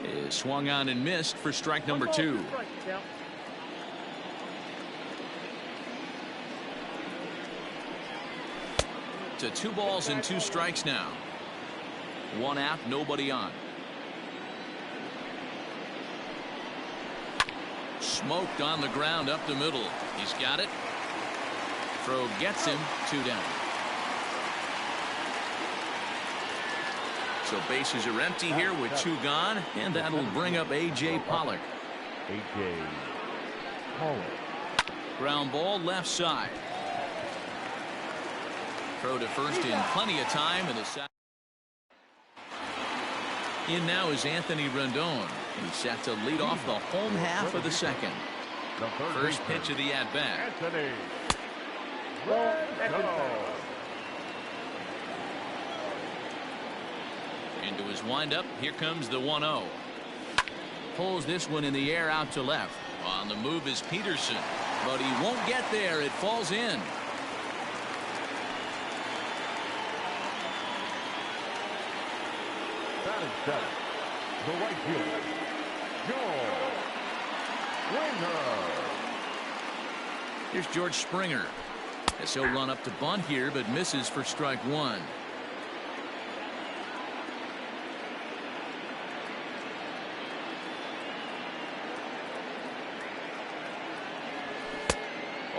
is swung on and missed for strike number 2. To 2 balls and 2 strikes now. 1 out, nobody on. Smoked on the ground up the middle. He's got it. Throw gets him. 2 down. So bases are empty here with 2 gone, and that'll bring up A.J. Pollock. A.J. Pollock. Ground ball left side. Throw to first in plenty of time, and the side. In now is Anthony Rendon. He's set to lead off the home half of the second. First pitch of the at-bat. Anthony Rendon. Into his windup. Here comes the 1-0. Pulls this one in the air out to left. On the move is Peterson, but he won't get there. It falls in. Batting center, the right fielder, George Springer. Here's George Springer. As he'll run up to bunt here, but misses for strike 1.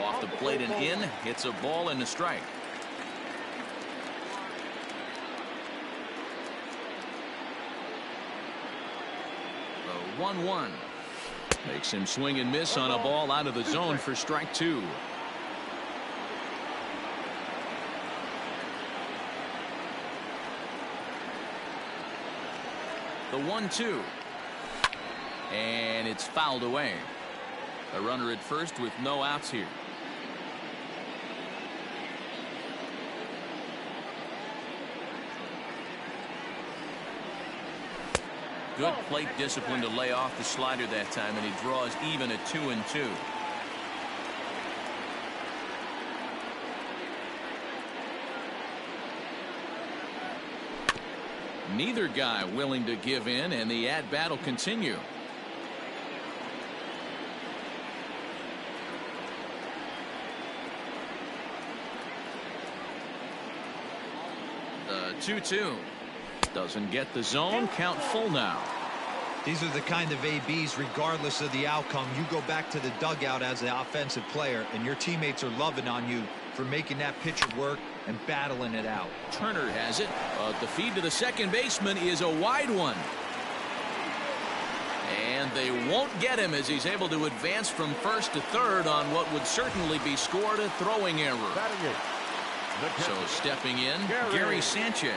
Off the plate and in. Hits a ball and a strike. The 1-1 makes him swing and miss on a ball out of the zone for strike 2. The 1-2, and it's fouled away. A runner at first with no outs here. Good plate discipline to lay off the slider that time, and he draws even at 2-2. Neither guy willing to give in, and the at-bat will continue. The 2-2. Doesn't get the zone. Count full now. These are the kind of ABs, regardless of the outcome. You go back to the dugout as the offensive player, and your teammates are loving on you for making that pitcher work and battling it out. Turner has it. The feed to the second baseman is a wide one. And they won't get him as he's able to advance from first to third on what would certainly be scored a throwing error. So stepping in, Gary Sanchez.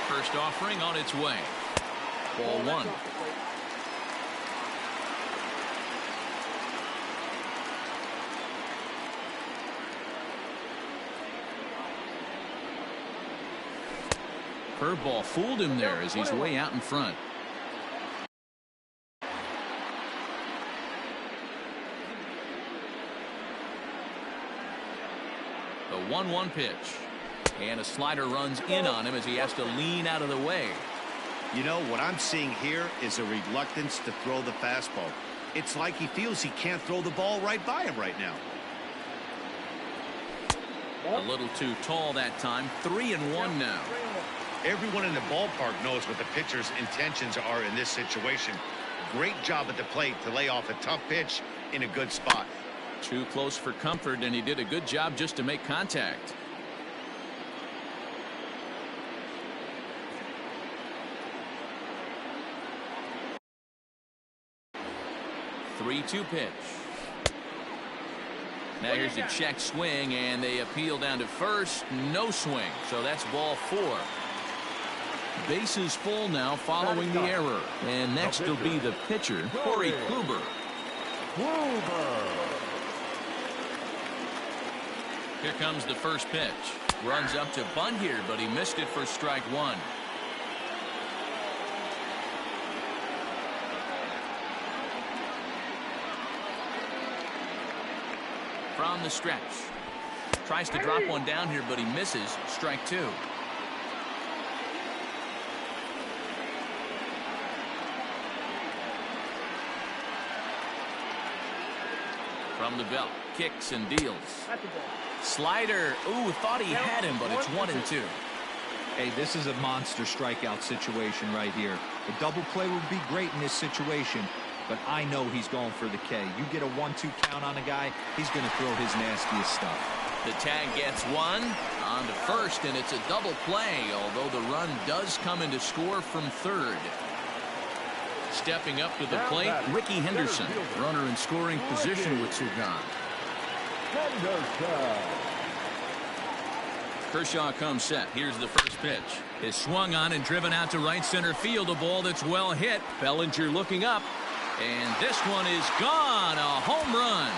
First offering on its way. Ball 1. Curveball fooled him there as he's way out in front. The 1-1 pitch. And a slider runs in on him as he has to lean out of the way. You know, what I'm seeing here is a reluctance to throw the fastball. It's like he feels he can't throw the ball right by him right now. A little too tall that time. 3-1 now. Everyone in the ballpark knows what the pitcher's intentions are in this situation. Great job at the plate to lay off a tough pitch in a good spot. Too close for comfort, and he did a good job just to make contact. 3-2 pitch. Now here's a check swing, and they appeal down to first. No swing, so that's ball 4. Bases full now following the error. And next will be the pitcher, Corey Kluber. Here comes the first pitch. Runs up to bunt here, but he missed it for strike 1. From the stretch. Tries to drop one down here, but he misses. Strike 2. From the belt, kicks and deals. Slider. Ooh, thought he had him, but it's 1-2. Hey, this is a monster strikeout situation right here. A double play would be great in this situation, but I know he's going for the K. You get a 1-2 count on a guy, he's going to throw his nastiest stuff. The tag gets one on to first, and it's a double play, although the run does come into score from third. Stepping up to the plate, Ricky Henderson, runner in scoring position with two gone. Kershaw comes set. Here's the first pitch. Is swung on and driven out to right center field. A ball that's well hit. Bellinger looking up. And this one is gone. A home run.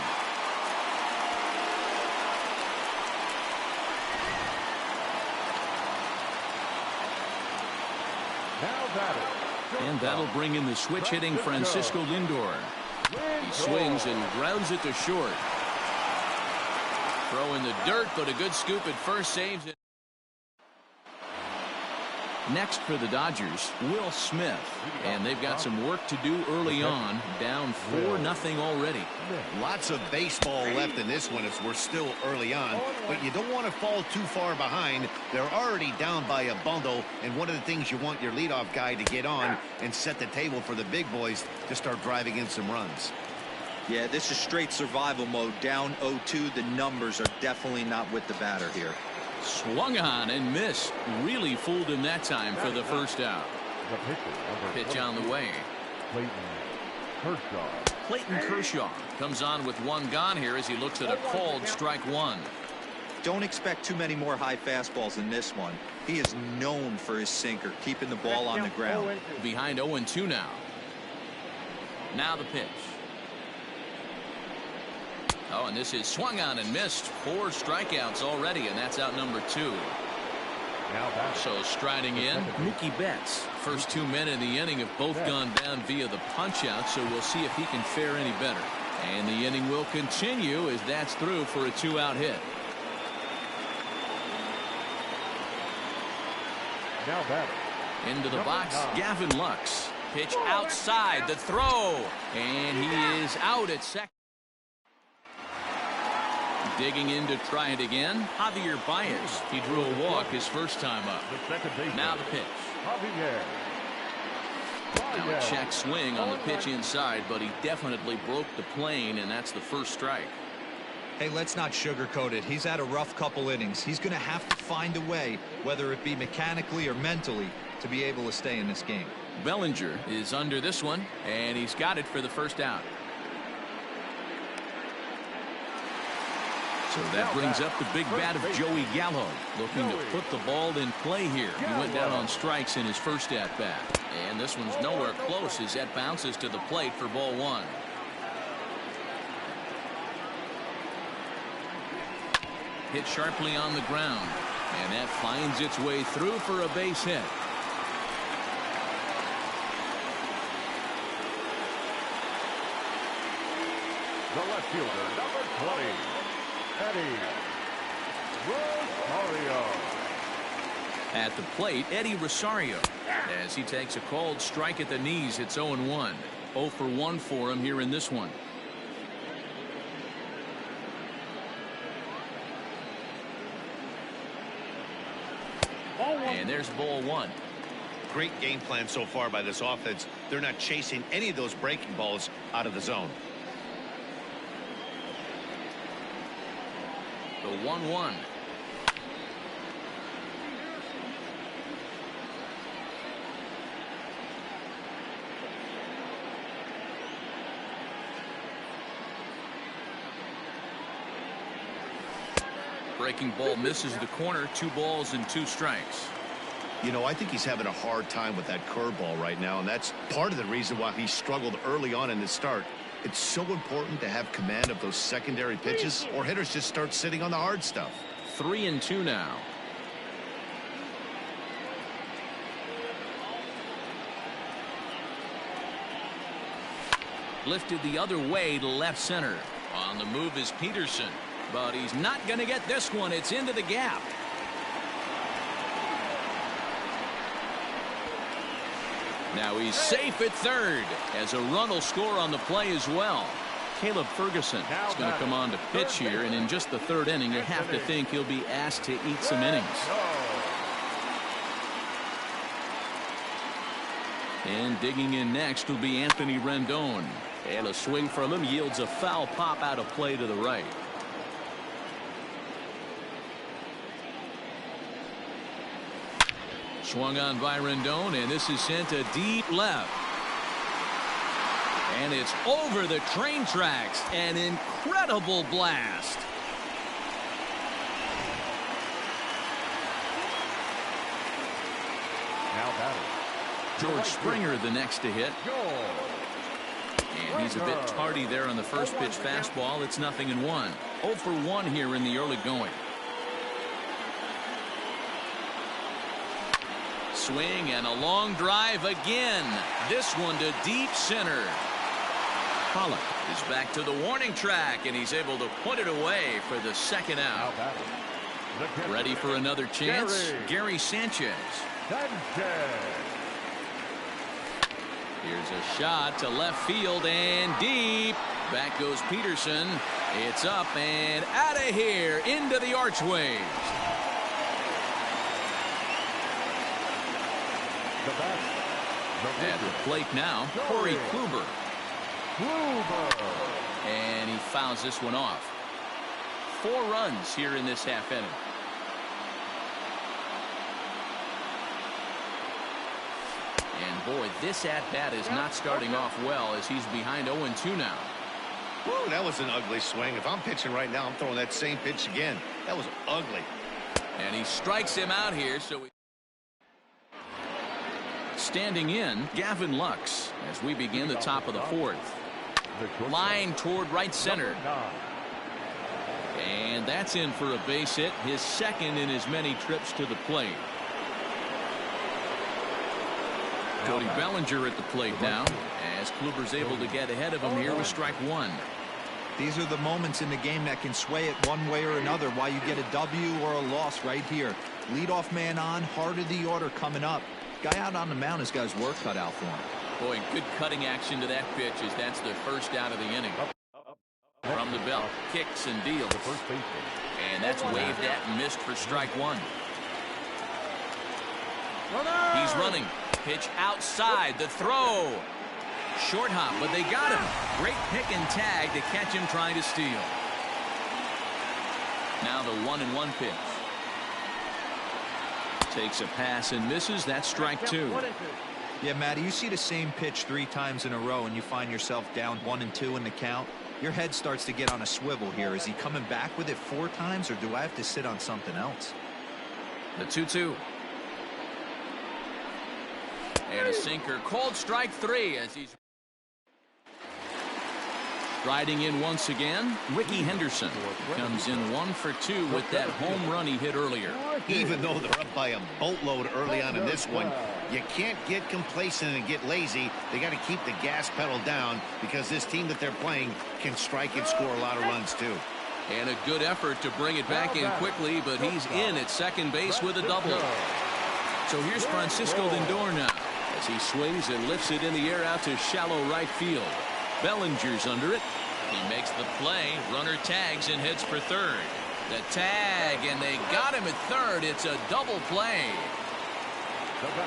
And that'll bring in the switch hitting Francisco Lindor. He swings and grounds it to short. Throw in the dirt, but a good scoop at first saves it. Next for the Dodgers, Will Smith. And they've got some work to do early on. Down 4-0 already. Lots of baseball left in this one as we're still early on. But you don't want to fall too far behind. They're already down by a bundle. And one of the things you want your leadoff guy to get on and set the table for the big boys to start driving in some runs. Yeah, this is straight survival mode. Down 0-2. The numbers are definitely not with the batter here. Swung on and missed. Really fooled him that time for the first out. Pitch on the way. Clayton Kershaw comes on with one gone here as he looks at a called strike one. Don't expect too many more high fastballs in this one. He is known for his sinker, keeping the ball on the ground. Behind 0-2 now. Now the pitch. Oh, and this is swung on and missed. 4 strikeouts already, and that's out number 2. So striding in, Mookie Betts. First 2 men in the inning have both gone down via the punch-out, so we'll see if he can fare any better. And the inning will continue as that's through for a 2-out hit. Into the box, Gavin Lux. Pitch outside, the throw, and he is out at second. Digging in to try it again, Javier Baez. He drew a walk his first time up. Now the pitch. Now a check swing on the pitch inside, but he definitely broke the plane, and that's the first strike. Hey, let's not sugarcoat it. He's had a rough couple innings. He's going to have to find a way, whether it be mechanically or mentally, to be able to stay in this game. Bellinger is under this one, and he's got it for the first out. So that brings up the big bat of Joey Gallo, looking to put the ball in play here. He went down on strikes in his first at-bat. And this one's nowhere close as that bounces to the plate for ball 1. Hit sharply on the ground. And that finds its way through for a base hit. The left fielder, number 20. Eddie Rosario. At the plate, Eddie Rosario, as he takes a called strike at the knees. It's 0-1. 0 for 1 for him here in this one. And there's ball 1. Great game plan so far by this offense. They're not chasing any of those breaking balls out of the zone. The 1-1. Breaking ball misses the corner. 2 balls and 2 strikes. You know, I think he's having a hard time with that curveball right now, and that's part of the reason why he struggled early on in the start. It's so important to have command of those secondary pitches, or hitters just start sitting on the hard stuff. 3-2 now. Lifted the other way to left center. On the move is Peterson, but he's not going to get this one. It's into the gap. Now he's safe at third, as a run will score on the play as well. Caleb Ferguson is going to come on to pitch here, and in just the third inning, you have to think he'll be asked to eat some innings. And digging in next will be Anthony Rendon. And a swing from him yields a foul pop out of play to the right. Swung on by Rendon, and this is sent to deep left. And it's over the train tracks. An incredible blast. Now batting. George Springer the next to hit. And he's a bit tardy there on the first pitch fastball. It's 0-1. 0 for 1 here in the early going. Swing and a long drive again. This one to deep center. Pollock is back to the warning track, and he's able to put it away for the second out. Ready for another chance? Gary Sanchez. Here's a shot to left field and deep. Back goes Peterson. It's up and out of here into the archways. At the plate now, Corey Kluber. And he fouls this one off. 4 runs here in this half inning. And boy, this at-bat is not starting off well as he's behind 0-2 now. Woo, that was an ugly swing. If I'm pitching right now, I'm throwing that same pitch again. That was ugly. And he strikes him out here, so standing in, Gavin Lux as we begin the top of the 4th. Line toward right center. And that's in for a base hit, his second in as many trips to the plate. Cody Bellinger at the plate now as Kluber's able to get ahead of him here with strike 1. These are the moments in the game that can sway it one way or another, why you get a W or a loss right here. Leadoff man on, heart of the order coming up. Guy out on the mound has got his work cut out for him. Boy, good cutting action to that pitch as that's the first out of the inning. From the belt, kicks and deals. And that's waved at and missed for strike 1. He's running. Pitch outside. The throw. Short hop, but they got him. Great pick and tag to catch him trying to steal. Now the 1-1 pitch. Takes a pass and misses. That's strike 2. Yeah, Matty, you see the same pitch 3 times in a row and you find yourself down 1-2 in the count. Your head starts to get on a swivel here. Is he coming back with it 4 times, or do I have to sit on something else? The 2-2. And a sinker. Called strike 3 as he's riding in once again. Ricky Henderson comes in 1 for 2 with that home run he hit earlier. Even though they're up by a boatload early on in this one, you can't get complacent and get lazy. They got to keep the gas pedal down because this team that they're playing can strike and score a lot of runs too. And a good effort to bring it back in quickly, but he's in at second base with a double. So here's Francisco Lindor now as he swings and lifts it in the air out to shallow right field. Bellinger's under it. He makes the play. Runner tags and heads for third. The tag, and they got him at third. It's a double play.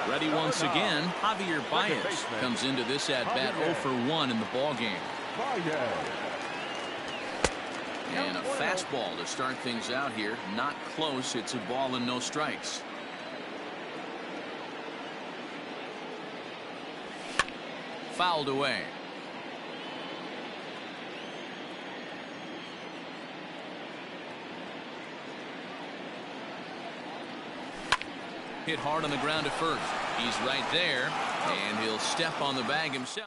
Ready once again. Javier Baez comes into this at-bat 0 for 1 in the ballgame. And a fastball to start things out here. Not close. It's a ball and no strikes. Fouled away. Hit hard on the ground at first. He's right there, and he'll step on the bag himself.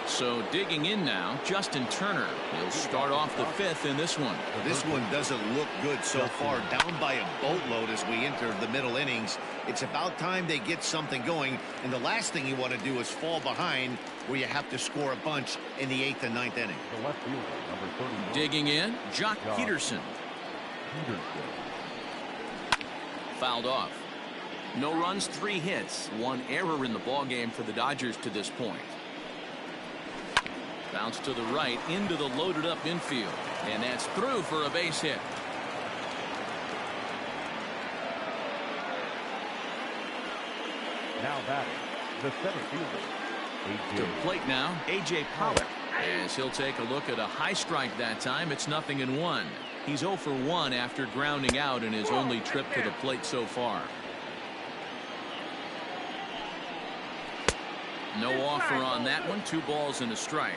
So digging in now, Justin Turner. He'll start off the 5th in this one. This one doesn't look good so far. Down by a boatload as we enter the middle innings. It's about time they get something going, and the last thing you want to do is fall behind where you have to score a bunch in the 8th and 9th inning. The left fielder, number 31. Digging in, Jock Peterson. Fouled off. No runs, 3 hits, 1 error in the ballgame for the Dodgers to this point. Bounce to the right into the loaded up infield. And that's through for a base hit. Now batting, the center fielder, To the plate now, A.J. Pollock. As he'll take a look at a high strike that time. It's 0-1. He's 0 for 1 after grounding out in his only trip to the plate so far. No offer on that one. 2 balls and a strike.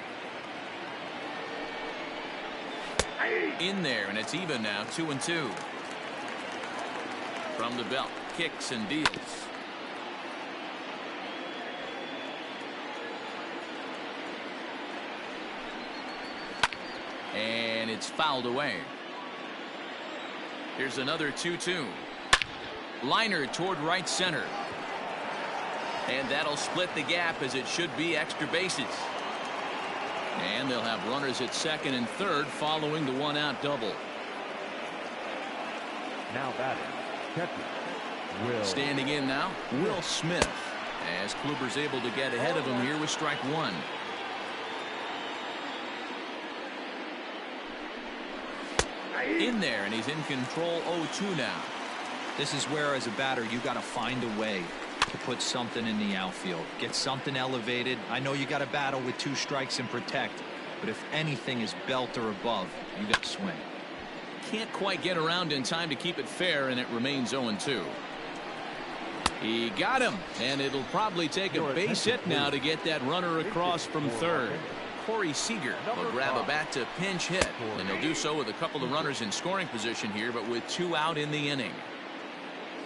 In there, and it's even now, 2-2. From the belt, kicks and deals. And it's fouled away. Here's another 2-2. Liner toward right center. And that'll split the gap, as it should be extra bases. And they'll have runners at second and third following the 1-out double. now batting, catcher, Will. Standing in now, Will Smith, as Kluber's able to get ahead of him here with strike 1. In there, and he's in control 0-2 now. This is where, as a batter, you got to find a way to put something in the outfield. Get something elevated. I know you got to battle with 2 strikes and protect, but if anything is belt or above, you got to swing. Can't quite get around in time to keep it fair, and it remains 0-2. He got him, and it'll probably take a base hit now to get that runner across from third. Corey Seager will grab a bat to pinch hit, and he'll do so with a couple of runners in scoring position here, but with 2 out in the inning.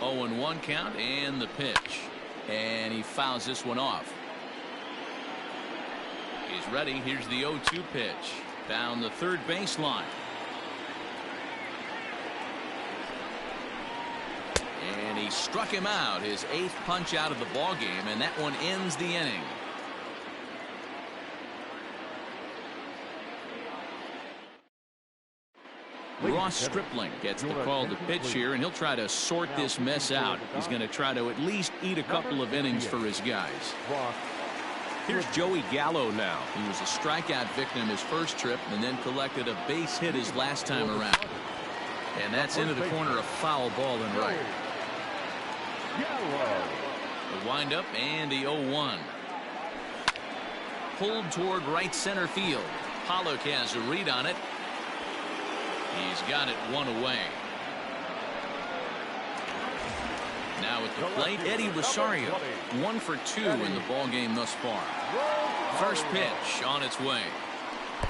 0-1 count, and the pitch, and he fouls this one off. He's ready. Here's the 0-2 pitch down the third baseline. And he struck him out, his 8th punch out of the ball game, and that one ends the inning. Ross Stripling gets the call to pitch here, and he'll try to sort this mess out. He's going to try to at least eat a couple of innings for his guys. Here's Joey Gallo now. He was a strikeout victim his first trip and then collected a base hit his last time around. And that's into the corner, a foul ball and right. The windup and the 0-1. Pulled toward right center field. Pollock has a read on it. He's got it 1 away. Now at the plate, Eddie Rosario. 1 for 2 in the ball game thus far. First pitch on its way.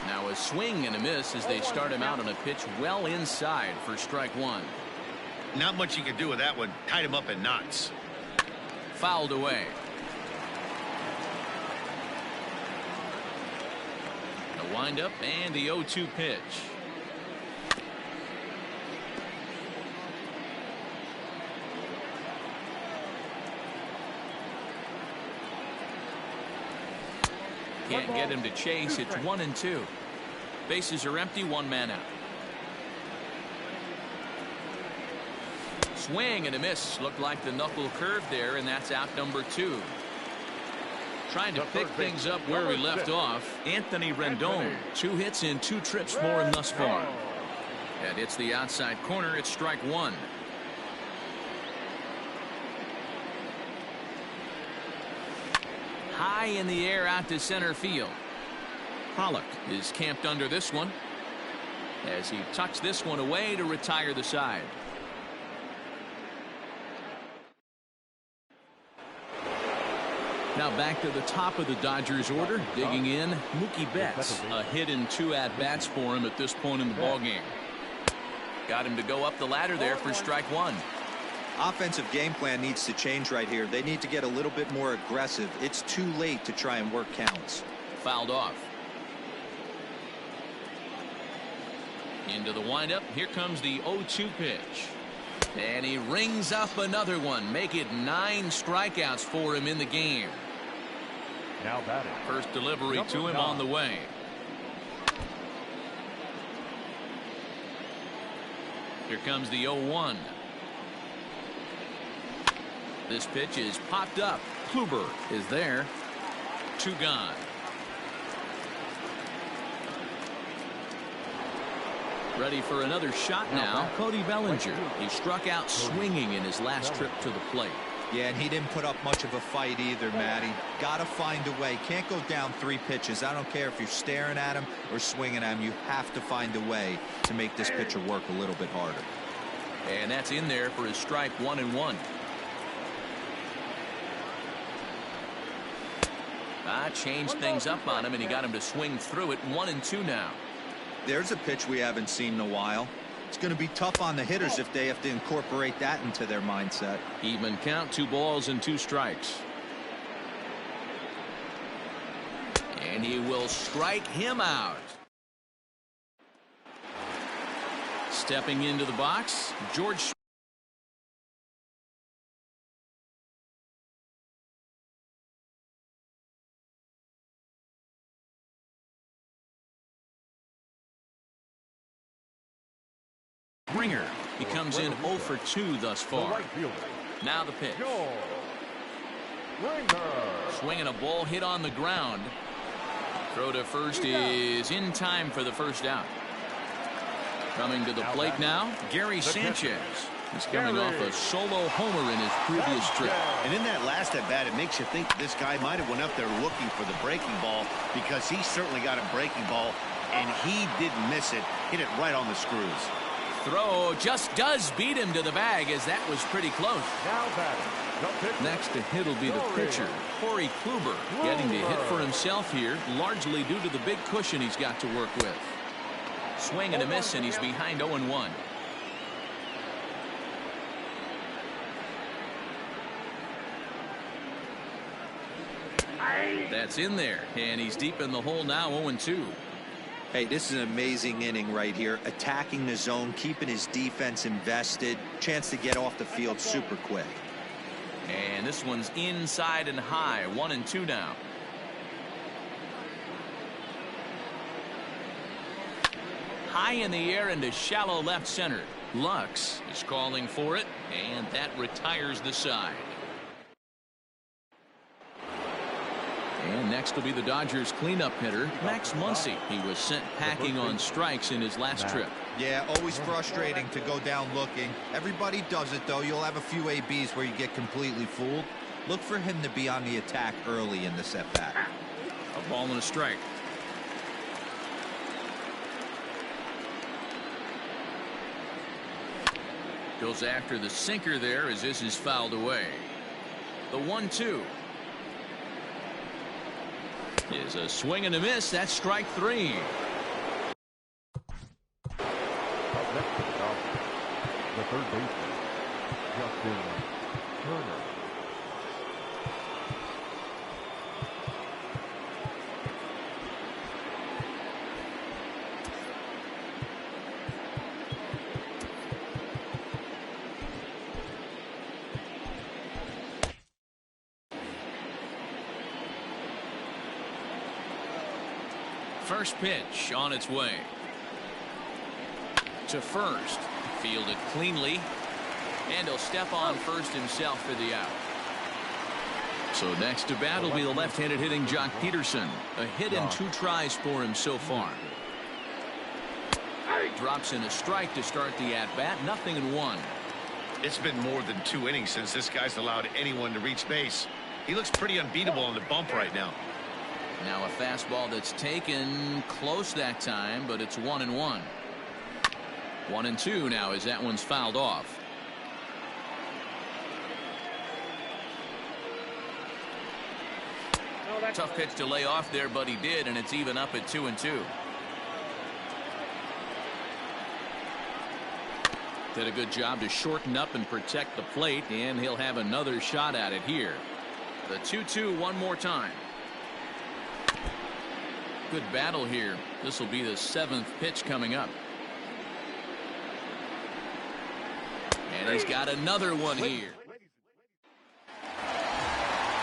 Now a swing and a miss as they start him out on a pitch well inside for strike 1. Not much you can do with that one. Tied him up in knots. Fouled away. The windup and the 0-2 pitch. Can't get him to chase. It's 1-2. Bases are empty. 1 man out. Swing and a miss. Looked like the knuckle curve there, and that's out number 2. Trying to pick things up where we left off. Anthony Rendon. 2 hits in 2 trips for him thus far. And it's the outside corner. It's strike 1. High in the air out to center field. Pollock is camped under this one as he tucks this one away to retire the side. Now back to the top of the Dodgers order. Digging in, Mookie Betts. A hit in 2 at-bats for him at this point in the ballgame. Got him to go up the ladder there for strike 1. Offensive game plan needs to change right here. They need to get a little bit more aggressive. It's too late to try and work counts. Fouled off. Into the windup. Here comes the 0-2 pitch. And he rings up another one. Make it 9 strikeouts for him in the game. Now batting. First delivery to him on the way. Here comes the 0-1. This pitch is popped up. Kluber is there. 2 gone. Ready for another shot now. Cody Bellinger. He struck out swinging in his last trip to the plate. Yeah, and he didn't put up much of a fight either, Matty. Got to find a way. Can't go down 3 pitches. I don't care if you're staring at him or swinging at him. You have to find a way to make this pitcher work a little bit harder. And that's in there for his strike 1-1. Changed things up on him, and he got him to swing through it. 1-2 now. There's a pitch we haven't seen in a while. It's going to be tough on the hitters if they have to incorporate that into their mindset. Even count, 2 balls and 2 strikes. And he will strike him out. Stepping into the box, George. Springer. He comes in 0 for 2 thus far. Now the pitch. Swinging a ball hit on the ground. Throw to first is in time for the first out. Coming to the plate now, Gary Sanchez. He's coming off a solo homer in his previous trip. And in that last at bat, it makes you think this guy might have went up there looking for the breaking ball, because he certainly got a breaking ball, and he didn't miss it. Hit it right on the screws. Throw just does beat him to the bag, as that was pretty close. Next to hit will be the pitcher, Corey Kluber, getting to hit for himself here, largely due to the big cushion he's got to work with. Swing and a miss, and he's behind 0-1. That's in there, and he's deep in the hole now, 0-2. Hey, this is an amazing inning right here. Attacking the zone, keeping his defense invested. Chance to get off the field super quick. And this one's inside and high, 1-2 now. High in the air into shallow left center. Lux is calling for it, and that retires the side. And next will be the Dodgers cleanup hitter, Max Muncie. He was sent packing on strikes in his last trip. Yeah, always frustrating to go down looking. Everybody does it, though. You'll have a few ABs where you get completely fooled. Look for him to be on the attack early in the setback. A ball and a strike. Goes after the sinker there as this is fouled away. The 1-2. Is a swing and a miss. That's strike 3. The third baseman, Justin Turner. First pitch on its way. To first. Fielded cleanly. And he'll step on first himself for the out. So next to bat will be the left-handed hitting Jock Peterson. A hit in 2 tries for him so far. Drops in a strike to start the at-bat. 0-1. It's been more than 2 innings since this guy's allowed anyone to reach base. He looks pretty unbeatable on the bump right now. Now a fastball that's taken close that time, but it's 1-1. 1-2 now as that one's fouled off. Tough pitch to lay off there, but he did, and it's even up at 2-2. Did a good job to shorten up and protect the plate, and he'll have another shot at it here. The 2-2 one more time. Good battle here. This will be the 7th pitch coming up. And he's got another one here.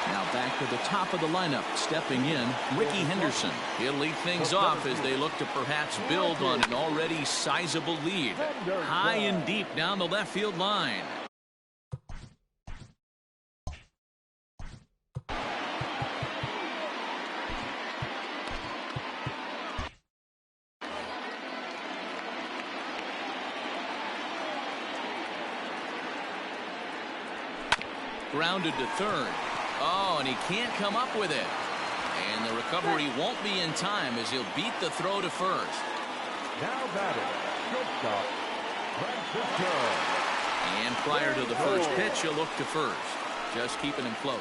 Now back to the top of the lineup. Stepping in, Ricky Henderson. He'll lead things off as they look to perhaps build on an already sizable lead. High and deep down the left field line. grounded to third. Oh, and he can't come up with it. And the recovery won't be in time as he'll beat the throw to first. Now batting, shortstop, Francisco. And prior to the first pitch, he'll look to first. Just keeping him close.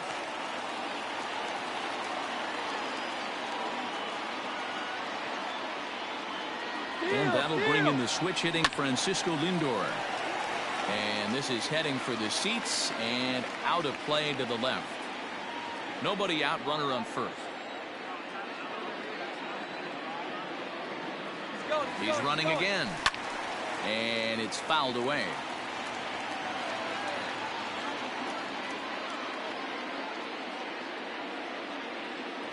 And that'll bring in the switch hitting Francisco Lindor. And this is heading for the seats and out of play to the left. Nobody out, runner on first. He's running again. And it's fouled away.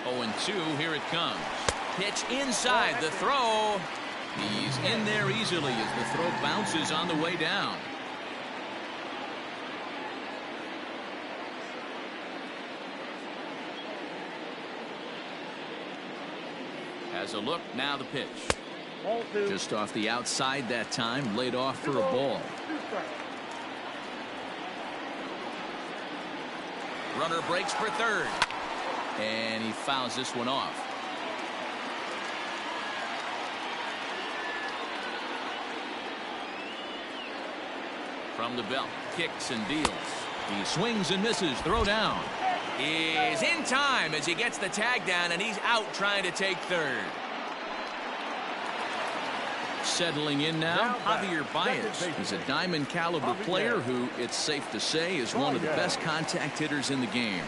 0-2, here it comes. Pitch inside, the throw. He's in there easily as the throw bounces on the way down. Has a look, now the pitch. Just off the outside that time, laid off for a ball. Runner breaks for third. And he fouls this one off. From the belt, kicks and deals. He swings and misses. Throw down is in time as he gets the tag down, and he's out trying to take third. Settling in now, Javier Baez. He's a diamond caliber player who, it's safe to say, is one of the best contact hitters in the game.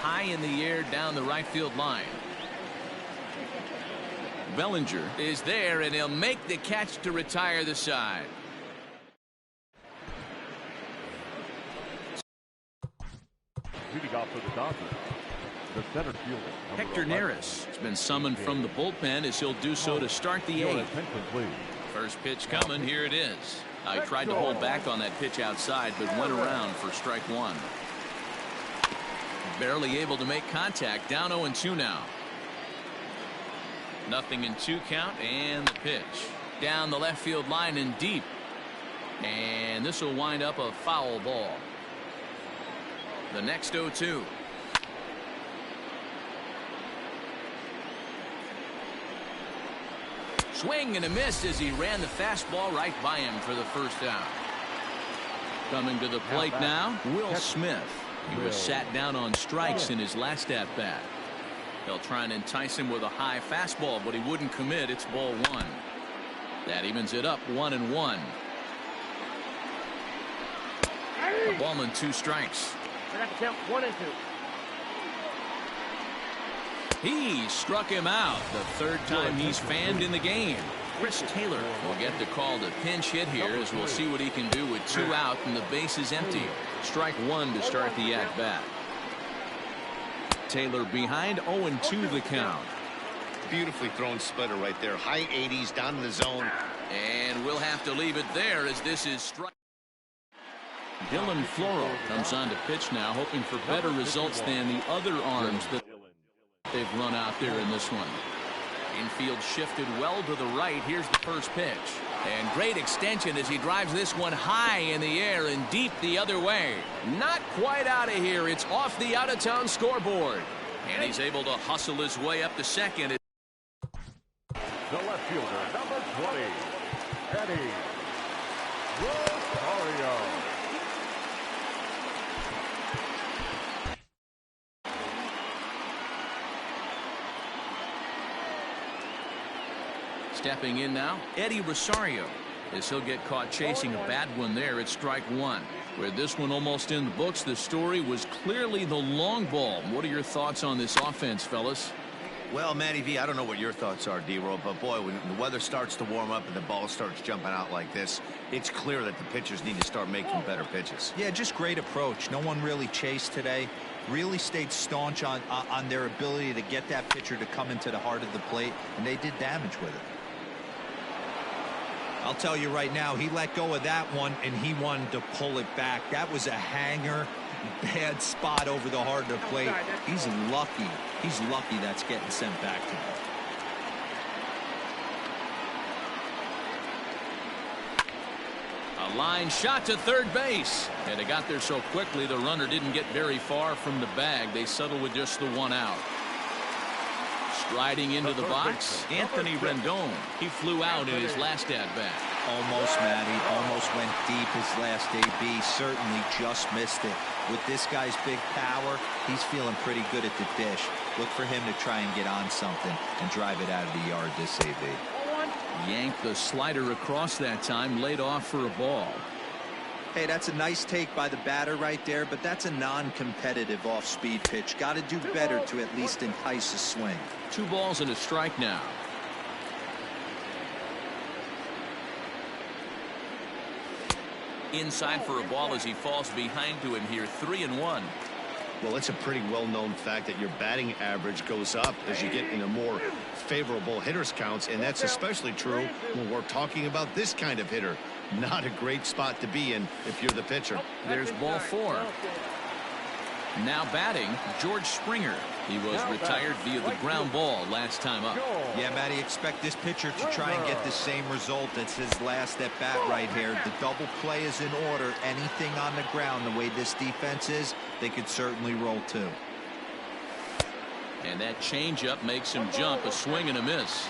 High in the air down the right field line. Bellinger is there, and he'll make the catch to retire the side. Leading off for the Dodgers, the center fielder, Hector Neris has been summoned from the bullpen as he'll do so to start the eighth. First pitch coming, here it is. I tried to hold back on that pitch outside, but went around for strike one. Barely able to make contact, down 0-2 now. Nothing in 2 count, and the pitch. Down the left field line and deep. And this will wind up a foul ball. The next 0-2. Swing and a miss as he ran the fastball right by him for the first out. Coming to the plate now, Will Smith. He was sat down on strikes in his last at-bat. They'll try and entice him with a high fastball, but he wouldn't commit. It's ball 1. That evens it up 1-1. A ball and 2 strikes. I got to count 1 and 2. He struck him out the third time he's fanned in the game. Chris Taylor will get the call to pinch hit here as we'll see what he can do with 2 out and the base is empty. Strike 1 to start the at-bat. Taylor behind, 0-2 the count. Beautifully thrown splitter right there. High 80s down in the zone. And we'll have to leave it there as this is strike. Dylan Floro comes on to pitch now, hoping for better results than the other arms that they've run out there in this one. Infield shifted well to the right. Here's the first pitch. And great extension as he drives this one high in the air and deep the other way. Not quite out of here. It's off the out-of-town scoreboard. And he's able to hustle his way up to second. The left fielder, number 20, Eddie Rosario. Stepping in now, Eddie Rosario, as he'll get caught chasing a bad one there at strike 1. With this one almost in the books, the story was clearly the long ball. What are your thoughts on this offense, fellas? Well, Matty V, I don't know what your thoughts are, D-Roll, but boy, when the weather starts to warm up and the ball starts jumping out like this, it's clear that the pitchers need to start making better pitches. Yeah, just great approach. No one really chased today. Really stayed staunch on their ability to get that pitcher to come into the heart of the plate, and they did damage with it. I'll tell you right now, he let go of that one, and he wanted to pull it back. That was a hanger, bad spot over the heart of the plate. He's lucky. He's lucky that's getting sent back to him. A Line shot to third base. And they got there so quickly the runner didn't get very far from the bag. They settled with just the one out. Striding into the box, Anthony Rendon. He flew out in his last at-bat. Almost, Matty. Almost went deep his last AB. Certainly just missed it. With this guy's big power, he's feeling pretty good at the dish. Look for him to try and get on something and drive it out of the yard this AB. Yanked the slider across that time, laid off for a ball. Hey, that's a nice take by the batter right there, but that's a non-competitive off-speed pitch. Got to do better to at least entice a swing. 2 balls and a strike now. Inside for a ball as he falls behind to him here. 3-1. Well, it's a pretty well-known fact that your batting average goes up as you get into more favorable hitters counts, and that's especially true when we're talking about this kind of hitter. Not a great spot to be in if you're the pitcher. There's ball 4. Now batting, George Springer. He was retired via the ground ball last time up. Yeah, Matty, expect this pitcher to try and get the same result as his last at bat right here. The double play is in order. Anything on the ground, the way this defense is, they could certainly roll too. And that changeup makes him jump. A swing and a miss.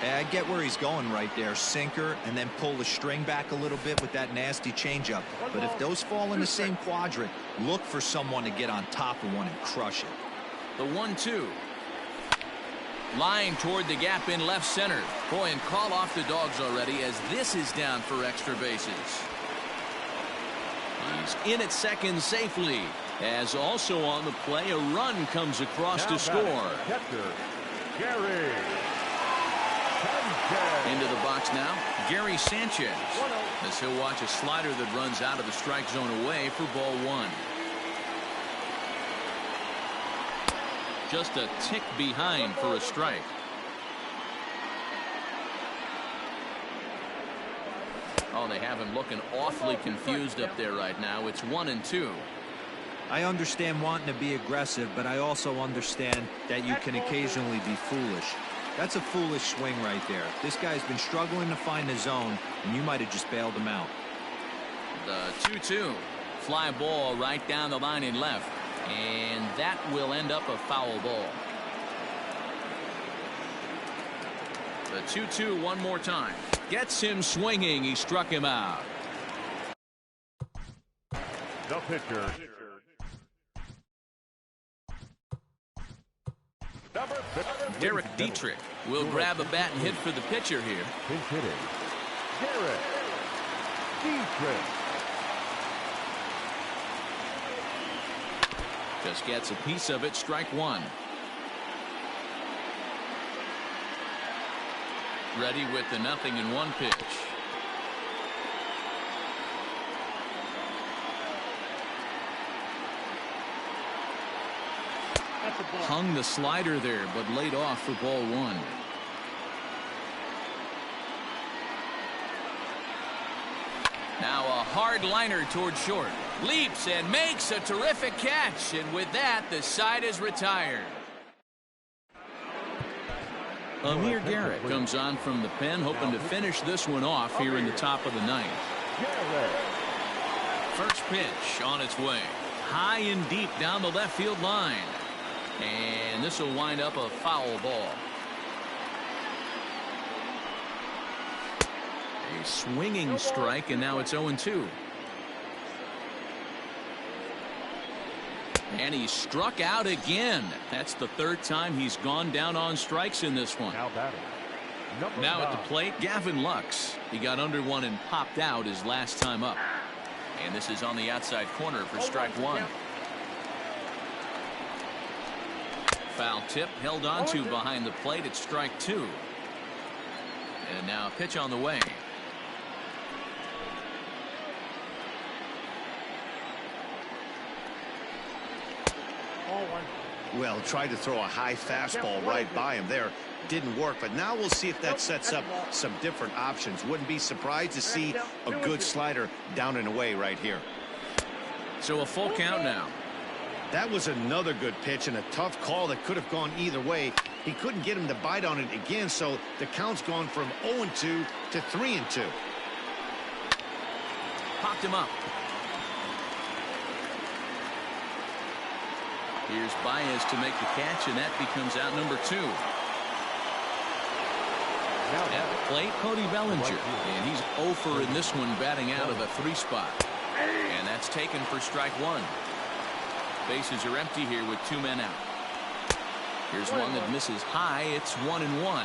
I get where he's going right there. Sinker, and then pull the string back a little bit with that nasty changeup. But if those fall in the same quadrant, look for someone to get on top of one and crush it. The 1-2. Line toward the gap in left center. Boy, and call off the dogs already as this is down for extra bases. He's in at second safely. As also on the play, a run comes across to score. Gary. Into the box now, Gary Sanchez. As he'll watch a slider that runs out of the strike zone away for ball 1. Just a tick behind for a strike. Oh, they have him looking awfully confused up there right now. It's 1-2. I understand wanting to be aggressive, but I also understand that you can occasionally be foolish. That's a foolish swing right there. This guy's been struggling to find the zone, and you might have just bailed him out. The 2-2. Fly ball right down the line in left. And that will end up a foul ball. The 2-2 one more time. Gets him swinging. He struck him out. The pitcher. Derek Dietrich will grab a bat and hit for the pitcher here. Pinch hitting. Derek Dietrich. Just gets a piece of it. Strike 1. Ready with the 0-1 pitch. Hung the slider there, but laid off for ball 1. Now a hard liner toward short. Leaps and makes a terrific catch. And with that, the side is retired. Amir Garrett comes on from the pen, hoping to finish this one off here in the top of the 9th. First pitch on its way. High and deep down the left field line. And this will wind up a foul ball. A swinging strike, and now it's 0-2. And he struck out again. That's the 3rd time he's gone down on strikes in this one. Now at the plate, Gavin Lux. He got under one and popped out his last time up. And this is on the outside corner for strike 1. Foul tip held on to behind the plate at strike 2. And now a pitch on the way. Well, tried to throw a high fastball right by him there. Didn't work, but now we'll see if that sets up some different options. Wouldn't be surprised to see a good slider down and away right here. So a full count now. That was another good pitch and a tough call that could have gone either way. He couldn't get him to bite on it again, so the count's gone from 0-2 to 3-2. Popped him up. Here's Baez to make the catch, and that becomes out number 2. At the plate, Cody Bellinger, and he's 0 for in this one, batting out of the 3 spot. And that's taken for strike 1. Bases are empty here with 2 men out. Here's one that misses high. It's 1-1.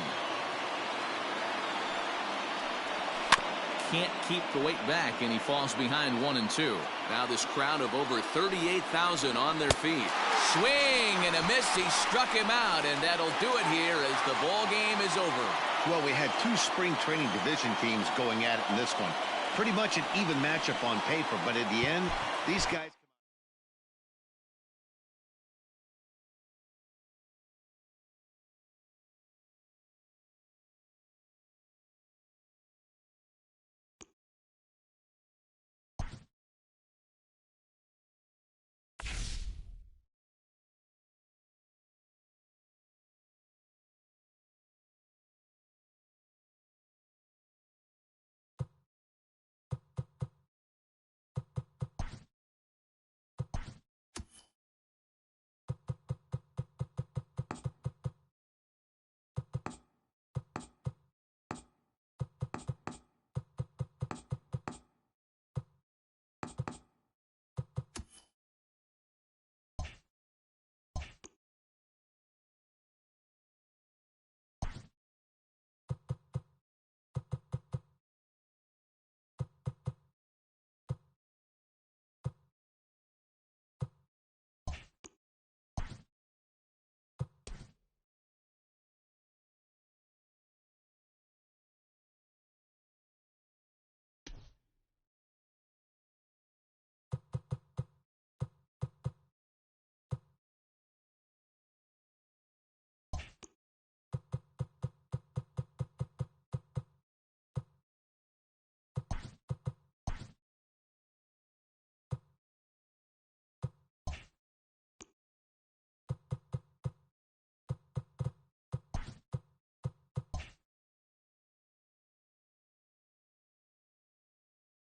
Can't keep the weight back, and he falls behind 1-2. Now this crowd of over 38,000 on their feet. Swing and a miss. He struck him out, and that'll do it here as the ball game is over. Well, we had 2 spring training division teams going at it in this one. Pretty much an even matchup on paper, but at the end, these guys...